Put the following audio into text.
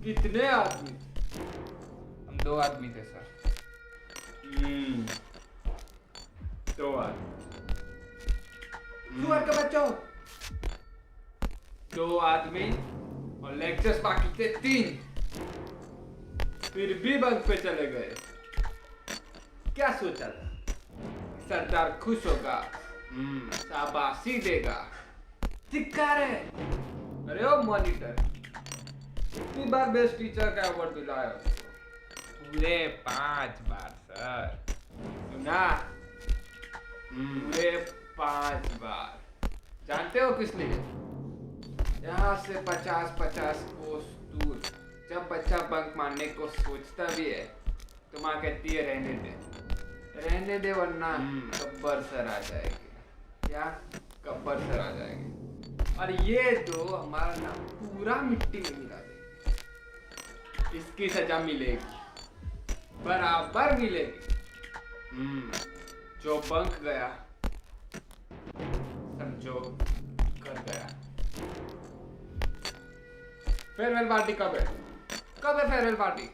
कितने आदमी? हम 2 आदमी थे सर। 2 आदमी। सुअर के बच्चों। 2 आदमी और लेक्चर्स बाकी थे 3। फिर भी बंक पे चले गए। क्या सोचा था? सरदार खुश होगा, शाबाशी देगा, धिक्कार है। अरे ओ मॉनिटर, कितनी बार बेस्ट टीचर का अवार्ड दिलाया? पूरे 5 बार सर। सुना? पूरे 5 बार। जानते हो किस लिए? यहाँ से 50-50 कोस दूर जब बच्चा बंक मारने को सोचता भी है तो माँ कहती है रहने दे वरना गब्बर सर आ जाएगी। क्या? गब्बर सर आ जाएंगे और ये तो हमारा नाम पूरा मिट्टी में मिला देगी। इसकी सजा मिलेगी, बराबर मिलेगी। जो बंक गया समझो कर गया। फेयरवेल पार्टी कब है? कब है फेयरवेल पार्टी?